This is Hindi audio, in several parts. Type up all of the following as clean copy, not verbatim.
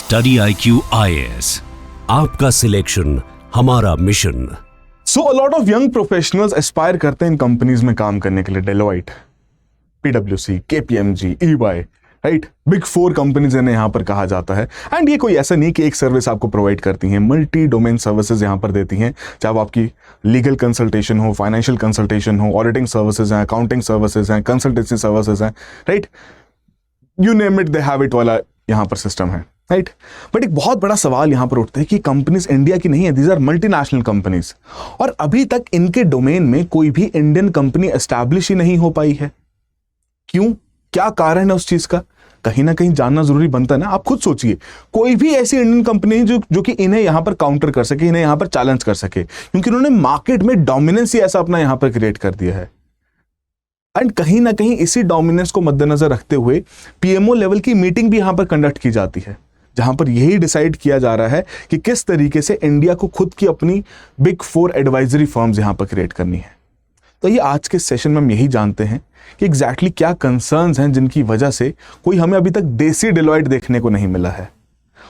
स्टडी IQ IAS, आपका सिलेक्शन हमारा mission. So a lot of young professionals Aspire करते हैं इन कंपनीज में काम करने के लिए। Deloitte, PwC, KPMG, EY, right, big 4 companies इन्हें यहाँ पर कहा जाता है। एंड ये कोई ऐसा नहीं कि एक सर्विस आपको प्रोवाइड करती हैं, मल्टी डोमेन सर्विसेज यहाँ पर देती हैं, चाहे वो आपकी लीगल कंसल्टेशन हो, फाइनेंशियल कंसल्टेशन हो, ऑडिटिंग सर्विसेज हैं, अकाउंटिंग सर्विसेज हैं, कंसल्टेंसी सर्विसेज हैं, right, you name it, they have it वाला यहाँ पर सिस्टम है, राइट। बट एक बहुत बड़ा सवाल यहां पर उठता है कि कंपनीज इंडिया की नहीं है, दीज आर मल्टीनेशनल कंपनीज, और अभी तक इनके डोमेन में कोई भी इंडियन कंपनी एस्टैब्लिश ही नहीं हो पाई है। क्यों, क्या कारण है उस चीज का? कहीं ना कहीं जानना जरूरी बनता है ना। आप खुद सोचिए, कोई भी ऐसी इंडियन कंपनी जो कि इन्हें यहां पर काउंटर कर सके, इन्हें यहां पर चैलेंज कर सके, क्योंकि उन्होंने मार्केट में डोमिनेंस ही ऐसा अपना यहां पर क्रिएट कर दिया है। एंड कहीं ना कहीं इसी डोमिनेंस को मद्देनजर रखते हुए PMO लेवल की मीटिंग भी यहां पर कंडक्ट की जाती है, जहां पर यही डिसाइड किया जा रहा है कि किस तरीके से इंडिया को खुद की अपनी बिग 4 एडवाइजरी फर्म्स यहां पर क्रिएट करनी है। तो ये आज के सेशन में हम यही जानते हैं कि एग्जैक्टली क्या कंसर्न्स हैं जिनकी वजह से कोई हमें अभी तक देसी डेलॉयट देखने को नहीं मिला है,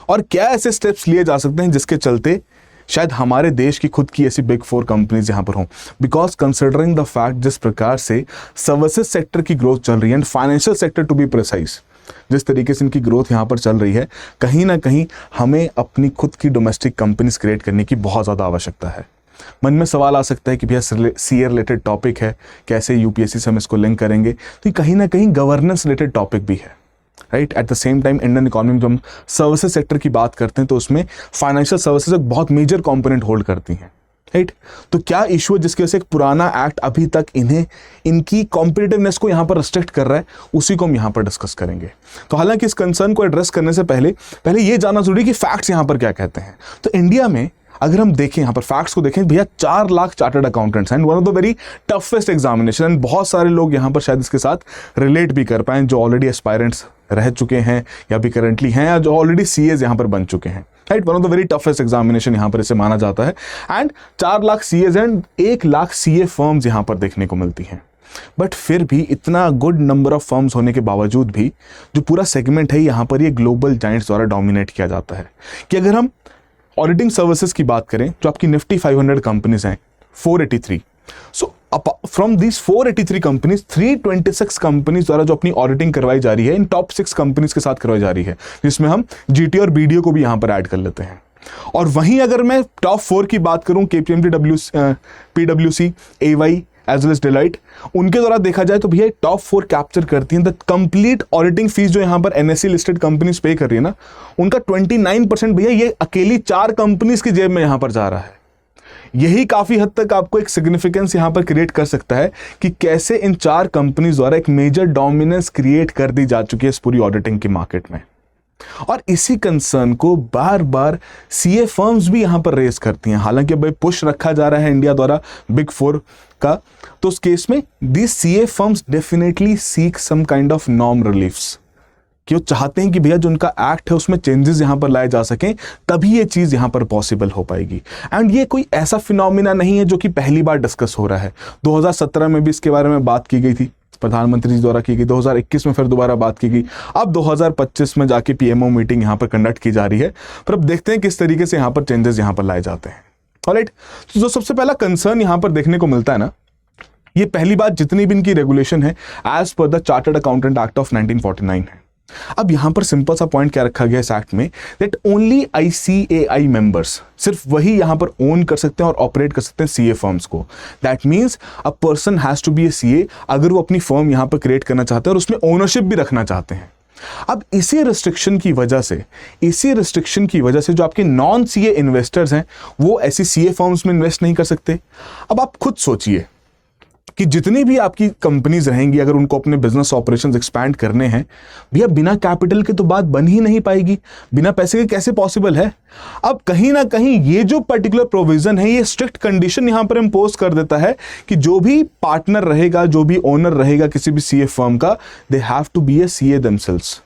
और क्या ऐसे स्टेप्स लिए जा सकते हैं जिसके चलते शायद हमारे देश की खुद की ऐसी बिग 4 कंपनीज यहां पर हों। बिकॉज कंसिडरिंग द फैक्ट जिस प्रकार से सर्विसेज सेक्टर की ग्रोथ चल रही है, and financial sector to be precise, जिस तरीके से इनकी ग्रोथ यहाँ पर चल रही है, कहीं ना कहीं हमें अपनी खुद की डोमेस्टिक कंपनीज क्रिएट करने की बहुत ज़्यादा आवश्यकता है। मन में सवाल आ सकता है कि भैया CA रिलेटेड टॉपिक है, कैसे UPSC से हम इसको लिंक करेंगे? तो ये कहीं ना कहीं गवर्नेंस रिलेटेड टॉपिक भी है, right. At the same time Indian economy में जब हम सर्विसेज सेक्टर की बात करते हैं तो उसमें फाइनेंशियल सर्विसेज एक बहुत मेजर कंपोनेंट होल्ड करती हैं, राइट। तो क्या इशू है जिसकी वजह से एक पुराना एक्ट अभी तक इन्हें इनकी कॉम्पिटिटिवनेस को यहाँ पर रिस्ट्रिक्ट कर रहा है, उसी को हम यहाँ पर डिस्कस करेंगे। तो हालांकि इस कंसर्न को एड्रेस करने से पहले ये जानना जरूरी है कि फैक्ट्स यहाँ पर क्या कहते हैं। तो इंडिया में अगर हम देखें, यहाँ पर फैक्ट्स को देखें, भैया 4 lakh chartered accountants and one of the very toughest examination, and बहुत सारे लोग यहाँ पर शायद इसके साथ रिलेट भी कर पाए जो ऑलरेडी एस्पायरेंट्स रह चुके हैं या भी करंटली हैं, या जो ऑलरेडी CAs यहाँ पर बन चुके हैं, right. One of the very toughest examination यहाँ पर इसे माना जाता है। And 4 lakh CAs and 1 lakh CA firms यहाँ पर देखने को मिलती हैं। बट फिर भी इतना गुड नंबर ऑफ फर्म्स होने के बावजूद भी जो पूरा सेगमेंट है यहाँ पर ये ग्लोबल जाइंट्स द्वारा डोमिनेट किया जाता है। कि अगर हम ऑडिटिंग सर्विसेज की बात करें, जो आपकी निफ्टी 500 कंपनीज हैं, 483, so from these 483 companies 326 companies द्वारा जो अपनी ऑडिटिंग करवाई जा रही है, इन टॉप 6 कंपनीज के साथ करवाई जा रही है, जिसमें हम GT और BDO को भी यहां पर ऐड कर लेते हैं। और वहीं अगर मैं टॉप 4 की बात करूं, KPMG, PwC, EY as well as Deloitte, उनके द्वारा देखा जाए तो भैया टॉप 4 कैप्चर करती हैं द कंप्लीट ऑडिटिंग फीस जो यहाँ पर NSE लिस्टेड कंपनीज पे कर रही है ना, उनका 29% भैया ये अकेली 4 कंपनीज की जेब में यहाँ पर जा रहा है। यही काफी हद तक आपको एक सिग्निफिकेंस यहाँ पर क्रिएट कर सकता है कि कैसे इन 4 कंपनीज द्वारा एक मेजर डोमिनेंस क्रिएट कर दी जा चुकी है इस पूरी ऑडिटिंग की मार्केट में। और इसी कंसर्न को बार बार CA फर्म्स भी यहां पर रेस करती हैं। हालांकि भाई पुश रखा जा रहा है इंडिया द्वारा बिग 4 का, तो उस केस में this CA firms definitely seek some kind of norm reliefs, कि वो चाहते हैं कि भैया जो उनका एक्ट है उसमें चेंजेस यहां पर लाए जा सकें, तभी ये चीज यहां पर पॉसिबल हो पाएगी। एंड ये कोई ऐसा फिनोमिना नहीं है जो कि पहली बार डिस्कस हो रहा है। 2017 में भी इसके बारे में बात की गई थी, प्रधानमंत्री जी द्वारा की गई, 2021 में फिर दोबारा बात की गई, अब 2025 में जाके PMO मीटिंग यहां पर कंडक्ट की जा रही है। पर अब देखते हैं किस तरीके से यहां पर चेंजेस यहां पर लाए जाते हैं। ऑलराइट, तो जो सबसे पहला कंसर्न यहां पर देखने को मिलता है ना, ये पहली बात जितनी भी इनकी रेगुलेशन है as per the chartered accountant act of 1949 है। अब यहां पर सिंपल सा पॉइंट क्या रखा गया इस एक्ट में, दैट ओनली ICAI मेंबर्स, सिर्फ वही यहां पर ओन कर सकते हैं और ऑपरेट कर सकते हैं CA फर्म्स को। That means a person has to be a CA अगर वो अपनी फर्म यहां पर क्रिएट करना चाहते हैं और उसमें ओनरशिप भी रखना चाहते हैं। अब इसी रिस्ट्रिक्शन की वजह से जो आपके नॉन CA इन्वेस्टर्स हैं वो ऐसी CA फर्म्स में इन्वेस्ट नहीं कर सकते। अब आप खुद सोचिए कि जितनी भी आपकी कंपनीज रहेंगी, अगर उनको अपने बिजनेस ऑपरेशंस एक्सपैंड करने हैं, भैया बिना कैपिटल के तो बात बन ही नहीं पाएगी, बिना पैसे के कैसे पॉसिबल है। अब कहीं ना कहीं ये जो पर्टिकुलर प्रोविजन है, ये स्ट्रिक्ट कंडीशन यहां पर इंपोज कर देता है कि जो भी पार्टनर रहेगा, जो भी ओनर रहेगा किसी भी CA फर्म का, they have to be a CA themselves,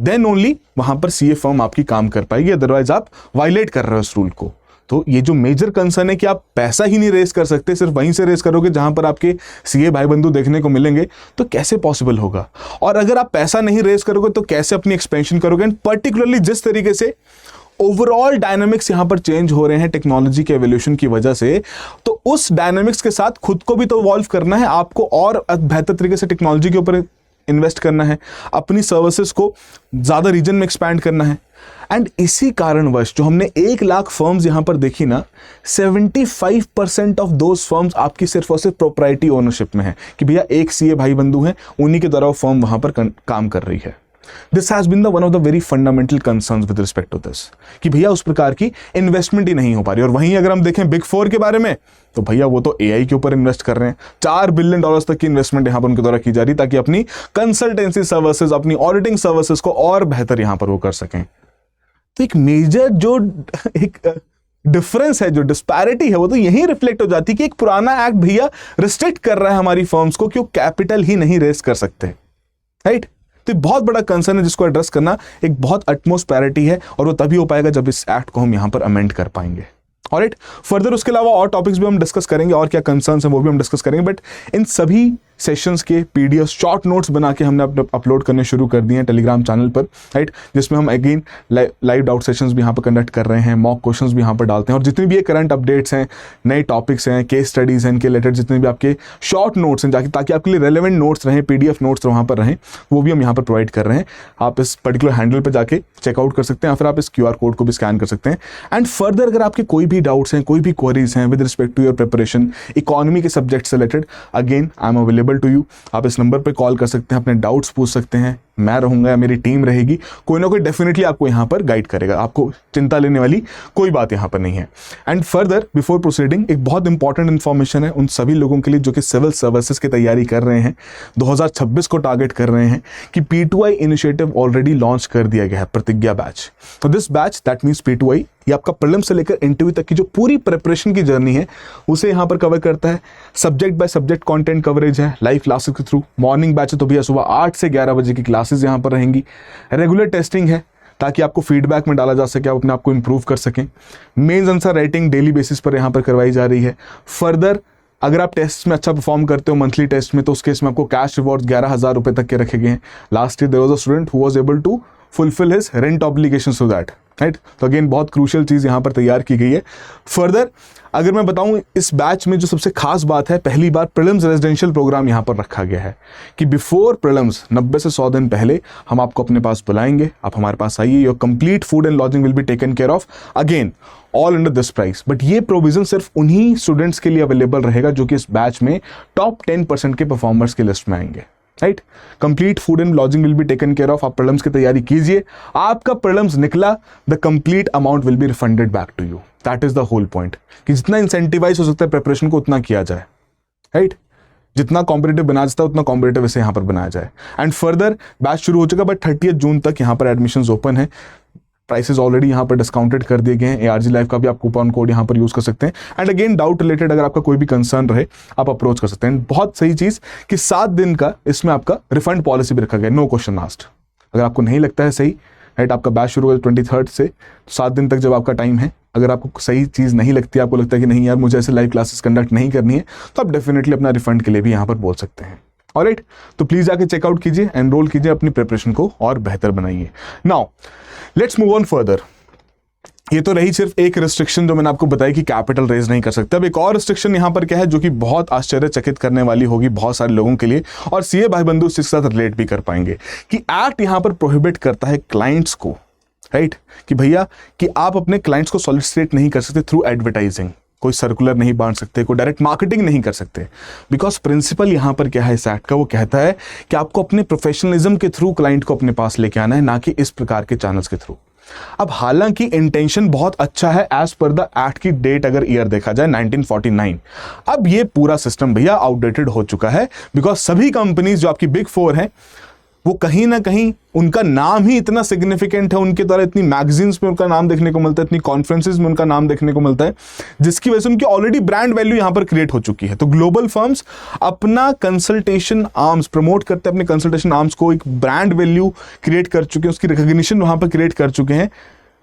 then only वहां पर CA फर्म आपकी काम कर पाएगी, अदरवाइज आप वायलेट कर रहे हो इस रूल को। तो ये जो मेजर कंसर्न है कि आप पैसा ही नहीं रेस कर सकते, सिर्फ वहीं से रेस करोगे जहां पर आपके सीए भाई बंधु देखने को मिलेंगे, तो कैसे पॉसिबल होगा? और अगर आप पैसा नहीं रेस करोगे तो कैसे अपनी एक्सपेंशन करोगे? एंड पर्टिकुलरली जिस तरीके से ओवरऑल डायनामिक्स यहां पर चेंज हो रहे हैं टेक्नोलॉजी के एवोल्यूशन की वजह से, तो उस डायनामिक्स के साथ खुद को भी तो इवॉल्व करना है आपको, और बेहतर तरीके से टेक्नोलॉजी के ऊपर इन्वेस्ट करना है, अपनी सर्विसेज को ज़्यादा रीजन में एक्सपैंड करना है। एंड इसी कारणवश जो हमने 1 लाख फर्म्स यहां पर देखी ना, 75% ऑफ दोज फर्म्स आपकी सिर्फ और सिर्फ प्रोप्राइटी ओनरशिप में है, कि भैया एक सीए भाई बंधु हैं, उन्हीं के द्वारा वो फर्म वहां पर काम कर रही है। This has been the one of the very fundamental concerns with respect to this, कि भैया उस प्रकार की इन्वेस्टमेंट ही नहीं हो पा रही। और वहीं अगर हम देखें बिग 4 के बारे में, तो भैया वो तो एआई के ऊपर इन्वेस्ट कर रहे हैं, $4 बिलियन तक की इन्वेस्टमेंट यहां पर उनके द्वारा की जा रही, ताकि अपनी कंसल्टेंसी सर्विसेज, अपनी ऑडिटिंग सर्विसेज को और बेहतर यहां पर वो कर सकें। तो एक मेजर जो एक डिफरेंस है, जो डिस्पैरिटी है, वो तो यही रिफ्लेक्ट हो जाती है कि एक पुराना एक्ट भैया रिस्ट्रिक्ट कर रहा है हमारी फर्म्स को कि वो कैपिटल ही नहीं रेस कर सकते, राइट? तो बहुत बड़ा कंसर्न है जिसको एड्रेस करना एक बहुत अटमोस्ट पैरिटी है, और वो तभी हो पाएगा जब इस एक्ट को हम यहां पर अमेंड कर पाएंगे। ऑलराइट, फर्दर उसके अलावा और टॉपिक्स भी हम डिस्कस करेंगे, और क्या कंसर्न्स हैं वो भी हम डिस्कस करेंगे। बट इन सभी सेशंस के पीडीएफ शॉर्ट नोट्स बना के हमने अपलोड करने शुरू कर दिए हैं टेलीग्राम चैनल पर, राइट, जिसमें हम अगेन लाइव डाउट सेशंस भी यहाँ पर कंडक्ट कर रहे हैं, मॉक क्वेश्चंस भी यहाँ पर डालते हैं, और जितने भी ये करंट अपडेट्स हैं, नए टॉपिक्स हैं, केस स्टडीज हैं, इनके रिलेटेड जितने भी आपके शॉर्ट नोट्स हैं, ताकि आपके लिए रेलेवेंट नोट्स रहें, पीडीएफ नोट्स वहाँ पर रहें, वो भी हम यहाँ पर प्रोवाइड कर रहे हैं। आप इस पर्टिकुलर हैंडल पर जाके चेकआउट कर सकते हैं, या फिर आप इस QR कोड को भी स्कैन कर सकते हैं। एंड फर्दर अगर आपके कोई भी डाउट्स हैं, कोई भी क्वेरीज हैं with respect to your preparation, economy के सब्जेक्ट से related, again I am available to you. आप इस नंबर पे कॉल कर सकते हैं, अपने डाउट्स पूछ सकते हैं, मैं रहूंगा या मेरी टीम रहेगी, कोई ना कोई डेफिनेटली आपको यहाँ पर गाइड करेगा, आपको चिंता लेने वाली कोई बात यहाँ पर नहीं है। एंड फर्दर बिफोर प्रोसीडिंग, एक बहुत इंपॉर्टेंट इन्फॉर्मेशन है उन सभी लोगों के लिए जो कि सिविल सर्विसेज की तैयारी कर रहे हैं, 2026 को टारगेट कर रहे हैं, कि P2I इनिशिएटिव ऑलरेडी लॉन्च कर दिया गया है, प्रतिज्ञा बैच। तो this batch, that means P2I, ये आपका प्रीलिम से लेकर इंटरव्यू तक की जो पूरी प्रिपरेशन की जर्नी है उसे यहाँ पर कवर करता है। Subject by subject content coverage है, लाइव क्लासेस के थ्रू। मॉर्निंग बैच है तो भैया सुबह 8 से 11 बजे की क्लासेस यहाँ पर रहेंगी। रेगुलर टेस्टिंग है ताकि आपको फीडबैक में डाला जा सके, आप अपने आप को इंप्रूव कर सकें। Mains answer writing daily basis पर यहाँ पर करवाई जा रही है। फर्दर अगर आप टेस्ट में अच्छा परफॉर्म करते हो मंथली टेस्ट में, तो उस केस में आपको कैश रिवॉर्ड 11,000 रुपए तक के रखे गए हैं। Last year there was a student who was able to fulfil his rent obligations to that, right. तो अगेन बहुत क्रूशियल चीज यहाँ पर तैयार की गई है। फर्दर अगर मैं बताऊं, इस बैच में जो सबसे खास बात है, पहली बार प्रीलिम्स रेजिडेंशियल प्रोग्राम यहाँ पर रखा गया है कि बिफोर प्रीलिम्स 90 से 100 दिन पहले हम आपको अपने पास बुलाएंगे, आप हमारे पास आइए, your complete food and lodging will be taken care of, again all under this price. But ये प्रोविजन सिर्फ उन्हीं स्टूडेंट्स के लिए अवेलेबल रहेगा जो कि इस बैच में टॉप 10% के परफॉर्मर्स की लिस्ट में आएंगे, right. Complete food and lodging will be taken care of. आप प्रीलिम्स की तैयारी कीजिए, आपका प्रीलिम्स निकला, the complete amount will be refunded back to you. That is the whole point, कि जितना इंसेंटिवाइज हो सकता है प्रिपरेशन को उतना किया जाए, राइट। जितना कॉम्पिटेटिव बनाया जाता है उतना कॉम्पिटेटिव इसे यहाँ पर बनाया जाए। एंड फर्दर बैच शुरू हो चुका, बट 30 जून तक यहाँ पर एडमिशंस ओपन है। प्राइसेस ऑलरेडी यहाँ पर डिस्काउंटेड कर दिए गए हैं। ARG लाइव का भी आप कूपन कोड यहाँ पर यूज कर सकते हैं। एंड अगेन डाउट रिलेटेड अगर आपका कोई भी कंसर्न रहे, आप अप्रोच कर सकते हैं। बहुत सही चीज कि 7 दिन का इसमें आपका रिफंड पॉलिसी भी रखा गया, नो क्वेश्चन आस्क्ड। अगर आपको नहीं लगता है सही, राइट, आपका बैच शुरू होगा 23 से 7 दिन तक जब आपका टाइम है, अगर आपको सही चीज नहीं लगती, आपको लगता है कि नहीं यार मुझे ऐसे लाइव क्लासेस कंडक्ट नहीं करनी है, तो आप डेफिनेटली अपना रिफंड के लिए भी यहाँ पर बोल सकते हैं। ऑलराइट, तो प्लीज जाके चेकआउट कीजिए, एनरोल कीजिए, अपनी प्रिपरेशन को और बेहतर बनाइए। Now let's move on further. ये तो रही सिर्फ एक रिस्ट्रिक्शन जो मैंने आपको बताया कि कैपिटल रेज नहीं कर सकते। अब एक और रिस्ट्रिक्शन यहाँ पर क्या है जो कि बहुत आश्चर्यचकित करने वाली होगी बहुत सारे लोगों के लिए, और सीए भाई बंधु इसके साथ रिलेट भी कर पाएंगे, कि एक्ट यहाँ पर प्रोहिबिट करता है क्लाइंट्स को, राइट, कि भैया कि आप अपने क्लाइंट्स को सॉलिसिटेट नहीं कर सकते थ्रू एडवर्टाइजिंग, कोई सर्कुलर नहीं बांट सकते, कोई डायरेक्ट मार्केटिंग नहीं कर सकते। बिकॉज प्रिंसिपल यहाँ पर क्या है इस एक्ट का, वो कहता है कि आपको अपने प्रोफेशनलिज्म के थ्रू क्लाइंट को अपने पास लेके आना है, ना कि इस प्रकार के चैनल्स के थ्रू। अब हालांकि इंटेंशन बहुत अच्छा है एज पर द एक्ट की डेट अगर ईयर देखा जाए 1949, अब ये पूरा सिस्टम भैया आउटडेटेड हो चुका है। बिकॉज सभी कंपनीज जो आपकी बिग 4 हैं वो कहीं ना कहीं उनका नाम ही इतना सिग्निफिकेंट है, उनके द्वारा इतनी मैगजीन्स में उनका नाम देखने को मिलता है, इतनी कॉन्फ्रेंसेस में उनका नाम देखने को मिलता है, जिसकी वजह से उनकी ऑलरेडी ब्रांड वैल्यू यहां पर क्रिएट हो चुकी है। तो ग्लोबल फर्म्स अपना कंसल्टेशन आर्म्स प्रमोट करते हैं, अपने कंसल्टेशन आर्म्स को एक ब्रांड वैल्यू क्रिएट कर चुके हैं, उसकी रिकॉग्निशन वहां पर क्रिएट कर चुके हैं,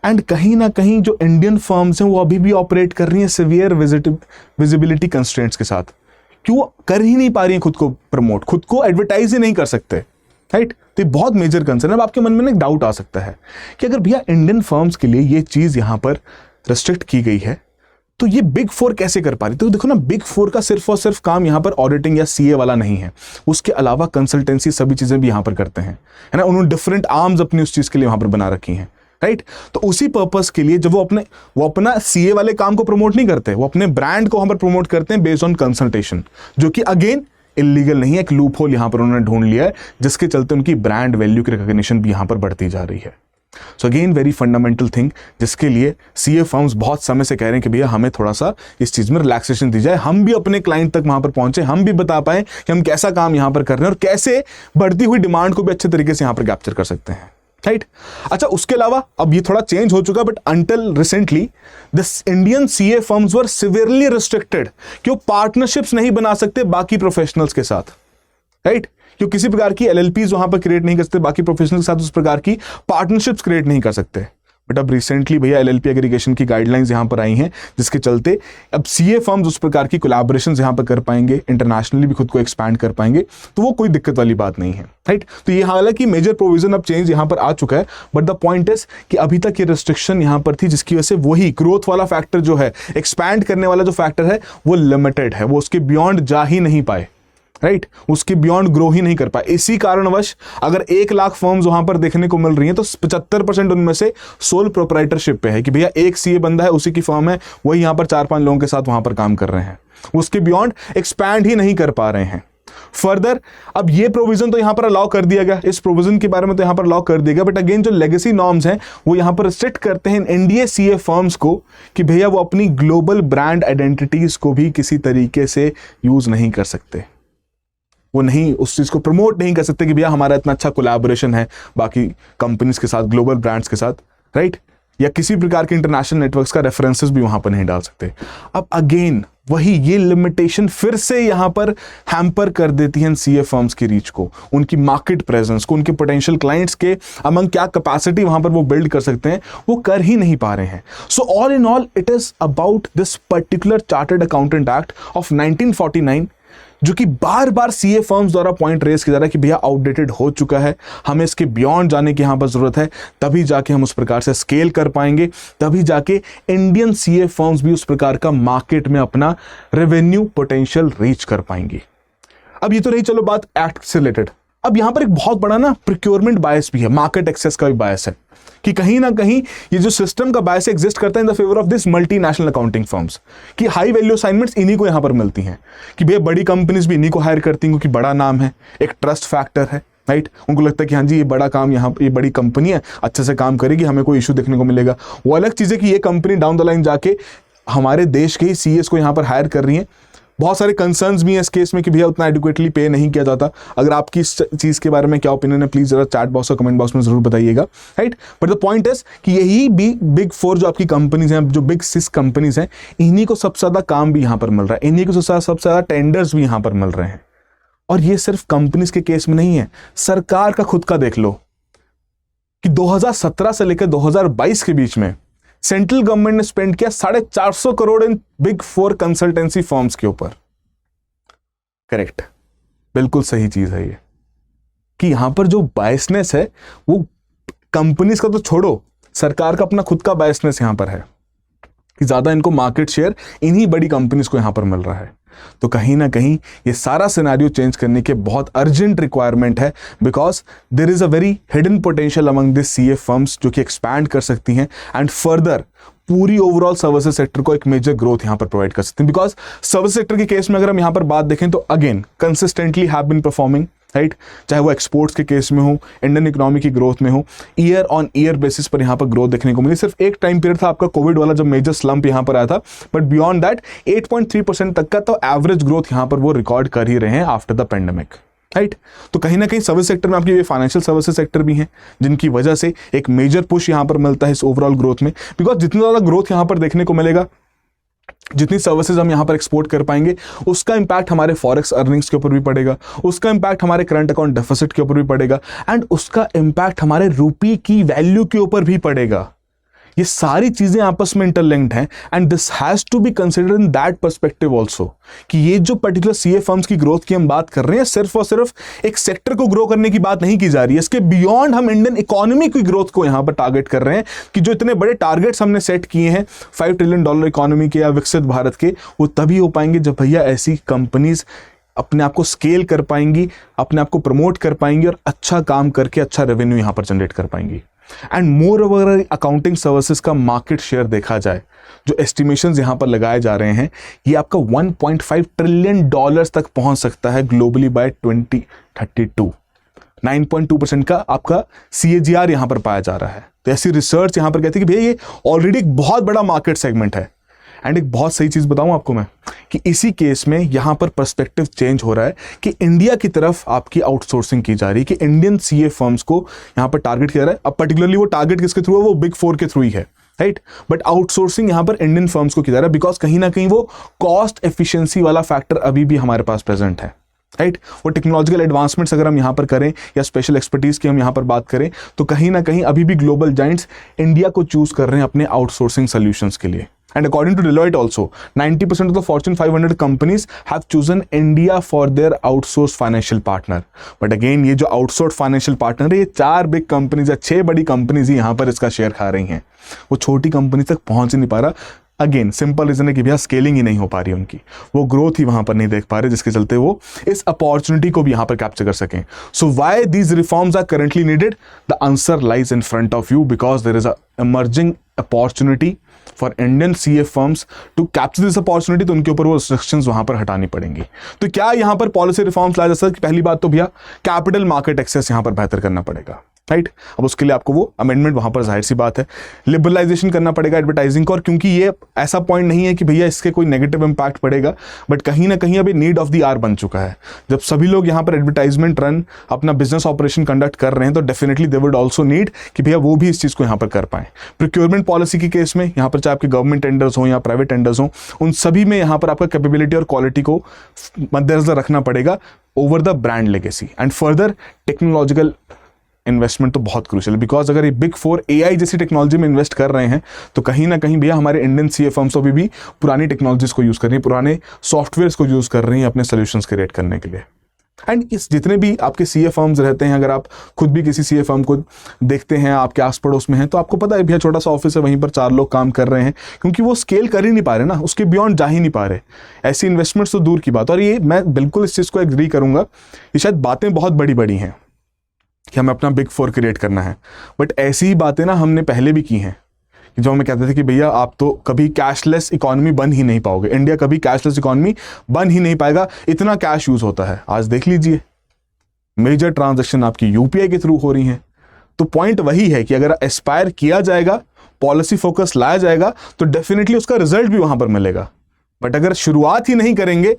एंड कहीं ना कहीं जो इंडियन फर्म्स हैं वो अभी भी ऑपरेट कर रही हैं सिवियर विजिबिलिटी कंस्ट्रेंट्स के साथ, क्यों कर ही नहीं पा रही हैं खुद को प्रमोट, खुद को एडवर्टाइज ही नहीं कर सकते, राइट। तो ये बहुत मेजर कंसर्न है। अब आपके मन में एक डाउट आ सकता है कि अगर भैया इंडियन फर्म्स के लिए ये चीज यहां पर रिस्ट्रिक्ट की गई है तो ये बिग फोर कैसे कर पा रही। तो देखो ना, बिग फोर का सिर्फ और सिर्फ काम यहां पर ऑडिटिंग या सीए वाला नहीं है, उसके अलावा कंसल्टेंसी सभी चीजें भी यहां पर करते हैं, है ना। उन्होंने डिफरेंट आर्म्स अपनी उस चीज के लिए वहां पर बना रखी हैं, राइट। तो उसी पर्पस के लिए जब वो अपना सीए वाले काम को प्रमोट नहीं करते, वो अपने ब्रांड को वहां पर प्रमोट करते हैं बेस्ड ऑन कंसल्टेशन, जो कि अगेन इलीगल नहीं है। एक लूप होल यहां पर उन्होंने ढूंढ लिया है जिसके चलते उनकी ब्रांड वैल्यू की रिकॉग्निशन भी यहां पर बढ़ती जा रही है। So again very fundamental thing, जिसके लिए सीए फर्म्स बहुत समय से कह रहे हैं कि भैया हमें थोड़ा सा इस चीज में रिलैक्सेशन दी जाए, हम भी अपने क्लाइंट तक वहां पर पहुंचे, हम भी बता पाए कि हम कैसा काम यहां पर कर रहे हैं और कैसे बढ़ती हुई डिमांड को भी अच्छे तरीके से यहां पर कैप्चर कर सकते हैं, राइट। अच्छा, उसके अलावा अब ये थोड़ा चेंज हो चुका, but until recently this Indian CA firms were severely restricted कि वो पार्टनरशिप्स नहीं बना सकते बाकी प्रोफेशनल्स के साथ, राइट। क्यों किसी प्रकार की एलएलपीज वहां पर क्रिएट नहीं कर सकते, बाकी प्रोफेशनल के साथ उस प्रकार की पार्टनरशिप्स क्रिएट नहीं कर सकते। बट अब रिसेंटली भैया एलएलपी एग्रीगेशन की गाइडलाइंस यहां पर आई हैं, जिसके चलते अब सीए फर्म्स उस प्रकार की कोलैबोरेशंस यहां पर कर पाएंगे, इंटरनेशनली भी खुद को एक्सपैंड कर पाएंगे, तो वो कोई दिक्कत वाली बात नहीं है, राइट। तो ये हालांकि मेजर प्रोविजन अब चेंज यहां पर आ चुका है, बट द पॉइंट इज कि अभी तक ये रिस्ट्रिक्शन यहां पर थी, जिसकी वजह से वही ग्रोथ वाला फैक्टर जो है, एक्सपैंड करने वाला जो फैक्टर है वो लिमिटेड है, वो उसके बियॉन्ड जा ही नहीं पाए, राइट। उसके बियॉन्ड ग्रो ही नहीं कर पाए। इसी कारणवश अगर 1 लाख फर्म्स वहां पर देखने को मिल रही हैं तो 75% उनमें से सोल प्रोप्राइटरशिप पे है कि भैया एक सीए बंदा है, उसी की फर्म है, वही यहां पर 4-5 लोगों के साथ वहां पर काम कर रहे हैं, उसके बियॉन्ड एक्सपैंड ही नहीं कर पा रहे हैं। फर्दर अब ये प्रोविजन तो यहां पर अलाउ कर दिया गया, इस प्रोविजन के बारे में तो यहां पर अलाउ कर दिया गया, बट अगेन जो लेगेसी नॉर्म्स हैं वो यहां पर रिस्ट्रिक्ट करते हैं इंडियन सीए फर्म्स को कि भैया वो अपनी ग्लोबल ब्रांड आइडेंटिटीज को भी किसी तरीके से यूज नहीं कर सकते, वो नहीं उस चीज को प्रमोट नहीं कर सकते कि भैया हमारा इतना अच्छा कोलैबोरेशन है बाकी कंपनीज के साथ, ग्लोबल ब्रांड्स के साथ, राइट। या किसी प्रकार के इंटरनेशनल नेटवर्क्स का रेफरेंसेस भी वहां पर नहीं डाल सकते। अब अगेन वही ये लिमिटेशन फिर से यहां पर हैम्पर कर देती है सीए फर्म्स की रीच को, उनकी मार्केट प्रेजेंस को, उनके पोटेंशियल क्लाइंट्स के अमंग क्या कैपेसिटी वहां पर वो बिल्ड कर सकते हैं, वो कर ही नहीं पा रहे हैं। So all in all it is about this particular chartered accountant act of 1949, जो कि बार बार सीए फर्म्स द्वारा पॉइंट रेज किया जा रहा है कि भैया आउटडेटेड हो चुका है, हमें इसके बियॉन्ड जाने की यहां पर जरूरत है, तभी जाके हम उस प्रकार से स्केल कर पाएंगे, तभी जाके इंडियन सीए फर्म्स भी उस प्रकार का मार्केट में अपना रेवेन्यू पोटेंशियल रीच कर पाएंगे। अब ये तो रही चलो बात एक्ट से रिलेटेड। अब यहां पर एक बहुत बड़ा ना प्रोक्योरमेंट बायस भी है, मार्केट एक्सेस का भी बायस है कि कहीं ना कहीं ये जो सिस्टम का बायस एग्जिस्ट करता है in the favour of this multinational accounting firms कि हाई वैल्यू असाइनमेंट्स इन्हीं को यहां पर मिलती हैं, कि भैया बड़ी कंपनीज भी इन्हीं को हायर करती हैं क्योंकि बड़ा नाम है, एक ट्रस्ट फैक्टर है, राइट। उनको लगता है कि हाँ जी ये बड़ा काम यहाँ, ये बड़ी कंपनी है, अच्छे से काम करेगी, हमें कोई इशू देखने को मिलेगा। वो अलग चीज़ है कि ये कंपनी डाउन द लाइन जाके हमारे देश के ही सीएस को यहाँ पर हायर कर रही है। बहुत सारे कंसर्न्स भी हैं इस केस में कि भैया उतना एडिक्वेटली पे नहीं किया जाता। अगर आपकी इस चीज़ के बारे में क्या ओपिनियन है प्लीज़ जरा चैट बॉक्स और कमेंट बॉक्स में जरूर बताइएगा, right. But the point is कि यही बिग 4 जो आपकी कंपनीज हैं, जो बिग 6 कंपनीज हैं, इन्हीं को सबसे ज़्यादा काम भी यहाँ पर मिल रहा है, इन्हीं को सबसे ज़्यादा टेंडर्स भी यहाँ पर मिल रहे हैं। और ये सिर्फ कंपनीज के केस में नहीं है, सरकार का खुद का देख लो कि 2017 से लेकर 2022 के बीच में सेंट्रल गवर्नमेंट ने स्पेंड किया 450 crore in big 4 consultancy firms के ऊपर। करेक्ट, बिल्कुल सही चीज है ये कि यहां पर जो बायसनेस है वो कंपनीज का तो छोड़ो, सरकार का अपना खुद का बायसनेस यहां पर है कि ज्यादा इनको मार्केट शेयर इन्हीं बड़ी कंपनीज को यहां पर मिल रहा है। तो कहीं ना कहीं ये सारा सिनेरियो चेंज करने के बहुत अर्जेंट रिक्वायरमेंट है, because there is a very hidden potential among this CA firms जो कि एक्सपैंड कर सकती हैं एंड फर्दर पूरी ओवरऑल सर्विसेज सेक्टर को एक मेजर ग्रोथ यहां पर प्रोवाइड कर सकते हैं। बिकॉज सर्विस सेक्टर के केस में अगर हम यहां पर बात देखें तो again consistently have been performing, right. चाहे वो एक्सपोर्ट्स के केस में हो, इंडियन इकोनॉमी की ग्रोथ में हो, ईयर ऑन ईयर बेसिस पर यहां पर ग्रोथ देखने को मिली। सिर्फ एक टाइम पीरियड था आपका कोविड वाला जब मेजर स्लंप यहां पर आया था, बट बियॉन्ड दैट 8.3% तक का तो एवरेज ग्रोथ यहां पर वो रिकॉर्ड कर ही रहे हैं आफ्टर द पेंडेमिक, राइट। तो कहीं ना कहीं सर्विस सेक्टर में आपकी ये फाइनेंशियल सर्विसेज सेक्टर भी हैं जिनकी वजह से एक मेजर पुश यहां पर मिलता है इस ओवरऑल ग्रोथ में। बिकॉज जितना ज़्यादा ग्रोथ यहां पर देखने को मिलेगा, जितनी सर्विसेज हम यहां पर एक्सपोर्ट कर पाएंगे, उसका इंपैक्ट हमारे फॉरेक्स अर्निंग्स के ऊपर भी पड़ेगा, उसका इंपैक्ट हमारे करंट अकाउंट डेफिसिट के ऊपर भी पड़ेगा एंड उसका इंपैक्ट हमारे रुपये की वैल्यू के ऊपर भी पड़ेगा। ये सारी चीजें आपस में इंटरलिंक्ड हैं and this has to be considered in that perspective also कि ये जो पर्टिकुलर सीए फर्म्स की ग्रोथ की हम बात कर रहे हैं सिर्फ और सिर्फ एक सेक्टर को ग्रो करने की बात नहीं की जा रही है, इसके बियॉन्ड हम इंडियन इकोनॉमी की ग्रोथ को यहां पर टारगेट कर रहे हैं कि जो इतने बड़े टारगेट्स हमने सेट किए हैं $5 ट्रिलियन इकोनॉमी के या विकसित भारत के, वो तभी हो पाएंगे जब भैया ऐसी कंपनीज अपने आप को स्केल कर पाएंगी, अपने आप को प्रमोट कर पाएंगी और अच्छा काम करके अच्छा रेवेन्यू यहां पर जनरेट कर पाएंगी। And more over accounting services का मार्केट शेयर देखा जाए, जो एस्टिमेशंस यहां पर लगाए जा रहे हैं, ये आपका $1.5 ट्रिलियन तक पहुंच सकता है ग्लोबली बाय 2032। 9.2% का आपका CAGR यहां पर पाया जा रहा है। तो ऐसी रिसर्च यहां पर कहती है कि भैया ये ऑलरेडी एक बहुत बड़ा मार्केट सेगमेंट है। एंड एक बहुत सही चीज बताऊं आपको मैं कि इसी केस में यहां पर पर्सपेक्टिव चेंज हो रहा है कि इंडिया की तरफ आपकी आउटसोर्सिंग की जा रही है, कि इंडियन सीए फर्म्स को यहां पर टारगेट किया जा रहा है। अब पर्टिकुलरली वो टारगेट किसके थ्रू है, वो बिग 4 के थ्रू ही है, राइट। बट आउटसोर्सिंग यहां पर इंडियन फर्म्स को किया जा रहा है बिकॉज कहीं ना कहीं वो कॉस्ट एफिशिएंसी वाला फैक्टर अभी भी हमारे पास प्रेजेंट है, राइट। वो टेक्नोलॉजिकल एडवांसमेंट्स अगर हम यहां पर करें या स्पेशल एक्सपर्टीज की हम यहां पर बात करें तो कहीं ना कहीं अभी भी ग्लोबल जाइंट्स इंडिया को चूज कर रहे हैं अपने आउटसोर्सिंग सॉल्यूशंस के लिए। And according to Deloitte also, 90% of the Fortune 500 companies have chosen India for their outsourced financial partner. But again, ये जो outsourced financial partner है, ये 4 big companies या 6 बड़ी companies ही यहाँ पर इसका शेयर खा रही हैं। वो छोटी कंपनी तक पहुंच ही नहीं पा रहा। अगेन सिंपल रीजन है कि भैया स्केलिंग ही नहीं हो पा रही उनकी, वो ग्रोथ ही वहां पर नहीं देख पा रहे, जिसके चलते वो इस अपॉर्चुनिटी को भी यहां पर कैप्चर कर सकें। So why these reforms are currently needed, the answer lies in front of you because there is a emerging opportunity for Indian CA firms to capture this opportunity. तो उनके ऊपर वो रिस्ट्रिक्शंस वहां पर हटानी पड़ेंगी। तो क्या यहां पर पॉलिसी रिफॉर्म्स लाया जा सकता है? पहली बात तो भैया कैपिटल मार्केट एक्सेस यहां पर बेहतर करना पड़ेगा, राइट। अब उसके लिए आपको वो अमेंडमेंट वहां पर जाहिर सी बात है लिबरलाइजेशन करना पड़ेगा एडवर्टाइजिंग को, और क्योंकि ये ऐसा पॉइंट नहीं है कि भैया इसके कोई नेगेटिव इंपैक्ट पड़ेगा, बट कहीं ना कहीं अभी नीड ऑफ द आवर बन चुका है। जब सभी लोग यहाँ पर एडवर्टाइजमेंट रन अपना बिजनेस ऑपरेशन कंडक्ट कर रहे हैं तो definitely they would also need कि भैया वो भी इस चीज़ को यहाँ पर कर पाएं। प्रोक्योरमेंट पॉलिसी के केस में यहाँ पर चाहे आपके गवर्नमेंट टेंडर्स हों या प्राइवेट टेंडर्स हों, उन सभी में यहाँ पर आपका कैपेबिलिटी और क्वालिटी को मद्देनजर रखना पड़ेगा over the brand legacy. And further technological investment तो बहुत क्रूशियल, बिकॉज अगर ये बिग 4 AI जैसी टेक्नोलॉजी में इन्वेस्ट कर रहे हैं तो कहीं ना कहीं भैया हमारे इंडियन सीए फर्म्स अभी भी पुरानी टेक्नोलॉजीज को यूज़ कर रही हैं, पुराने सॉफ्टवेयर्स को यूज़ कर रही हैं अपने सोल्यूशंस क्रिएट करने के लिए। एंड इस जितने भी आपके सीए फर्म्स रहते हैं, अगर आप खुद भी किसी सीए फर्म को देखते हैं, आपके आस पड़ोस में हैं, तो आपको पता है भैया छोटा सा ऑफिस है, वहीं पर 4 लोग काम कर रहे हैं, क्योंकि वो स्केल कर ही नहीं पा रहे ना, उसके बियॉन्ड जा ही नहीं पा रहे। ऐसी इन्वेस्टमेंट्स तो दूर की बात। और ये मैं बिल्कुल इस चीज़ को एग्री करूंगा, ये शायद बातें बहुत बड़ी बड़ी हैं कि हमें अपना बिग 4 क्रिएट करना है, बट ऐसी ही बातें ना हमने पहले भी की हैं जो हमें कहते थे कि भैया आप तो कभी कैशलेस इकोनॉमी बन ही नहीं पाओगे, इंडिया कभी कैशलेस इकोनॉमी बन ही नहीं पाएगा, इतना कैश यूज होता है। आज देख लीजिए मेजर ट्रांजैक्शन आपकी यूपीआई के थ्रू हो रही हैं। तो पॉइंट वही है कि अगर एस्पायर किया जाएगा, पॉलिसी फोकस लाया जाएगा, तो डेफिनेटली उसका रिजल्ट भी वहां पर मिलेगा। बट अगर शुरुआत ही नहीं करेंगे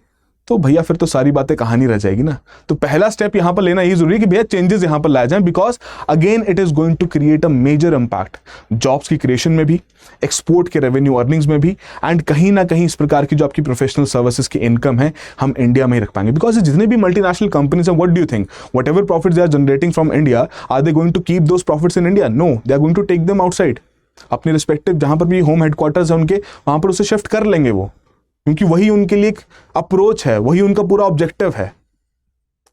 तो भैया फिर तो सारी बातें कहानी रह जाएगी ना। तो पहला स्टेप यहां पर लेना ये जरूरी है कि भैया चेंजेस यहां पर लाए जाएं, because again it is going to create a major impact jobs की क्रिएशन में भी, एक्सपोर्ट के रेवेन्यू अर्निंग्स में भी, एंड कहीं ना कहीं इस प्रकार की जो आपकी प्रोफेशनल सर्विसेज की इनकम है हम इंडिया में ही रख पाएंगे। बिकॉज जितने भी मल्टीनेशनल कंपनीज हैं, what do you think, whatever profits they are generating from India, are they going to keep those profits in India? No, they are going to take them outside. अपने रिस्पेक्टिव जहां पर भी होम हेडक्वार्टर्स है उनके, वहां पर उसे शिफ्ट कर लेंगे वो, क्योंकि वही उनके लिए एक अप्रोच है, वही उनका पूरा ऑब्जेक्टिव है।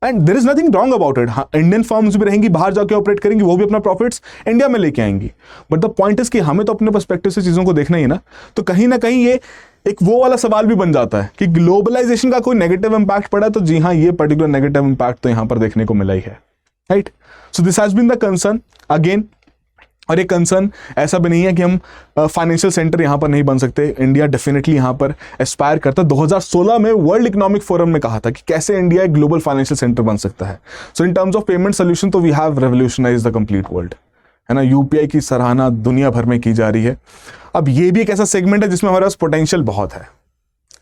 And there is nothing wrong about it. हाँ, इंडियन फर्म्स भी रहेंगी, बाहर जाके ऑपरेट करेंगी, वो भी अपना प्रॉफिट्स इंडिया में लेके आएंगी। बट द पॉइंट इज कि हमें तो अपने पर्सपेक्टिव से चीजों को देखना ही ना। तो कहीं ना कहीं ये एक वो वाला सवाल भी बन जाता है कि ग्लोबलाइजेशन का कोई नेगेटिव इंपैक्ट पड़ा है, तो जी हाँ, ये पर्टिकुलर नेगेटिव इंपैक्ट तो यहां पर देखने को मिला ही है, right. So this has been the concern again. और एक कंसर्न ऐसा भी नहीं है कि हम फाइनेंशियल सेंटर यहां पर नहीं बन सकते। इंडिया डेफिनेटली यहां पर एस्पायर करता है। 2016 में वर्ल्ड इकोनॉमिक फोरम में कहा था कि कैसे इंडिया एक ग्लोबल फाइनेंशियल सेंटर बन सकता है। So in terms of payment solution तो we have revolutionised the complete world, है ना। यूपीआई की सराहना दुनिया भर में की जा रही है। अब ये भी एक ऐसा सेगमेंट है जिसमें हमारे पास पोटेंशियल बहुत है।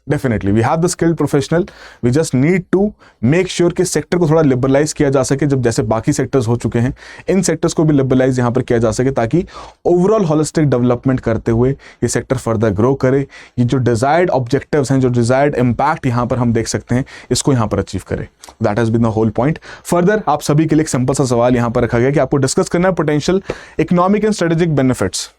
Definitely we have the skilled professional, we just need to make sure कि सेक्टर को थोड़ा लिबरलाइज किया जा सके, जब जैसे बाकी सेक्टर्स हो चुके हैं इन सेक्टर्स को भी लिबरलाइज यहाँ पर किया जा सके, ताकि ओवरऑल होलिस्टिक डेवलपमेंट करते हुए ये सेक्टर फर्दर ग्रो करे। ये जो डिजायर्ड ऑब्जेक्टिव्स हैं, जो डिजायर्ड इम्पैक्ट यहाँ पर हम देख सकते हैं, इसको यहाँ पर अचीव करें। That has been the whole point. Further आप सभी के लिए एक सिंपल सा सवाल यहाँ पर रखा गया कि आपको डिस्कस करना है potential economic and strategic benefits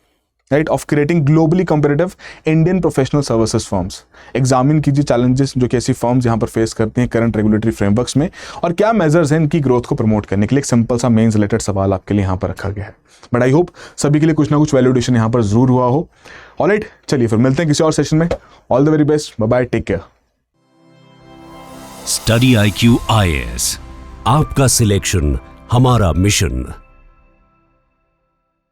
right, of creating globally comparative Indian professional services firms. Examine कीजिए चैलेंजेस जो कि ऐसी फर्म्स यहाँ पर फेस करती हैं करंट रेगुलेटरी फ्रेमवर्क्स में, और क्या मेजर्स हैं इनकी ग्रोथ को प्रमोट करने के लिए। एक सिंपल सा मेंस रिलेटेड सवाल आपके लिए यहाँ पर रखा गया है, बट आई होप सभी के लिए कुछ ना कुछ वैल्यूएशन यहाँ पर जरूर हुआ हो। ऑलराइट, चलिए फिर मिलते हैं किसी और सेशन में। All the very best, bye bye, take care. Study IQ IAS, आपका सिलेक्शन हमारा मिशन।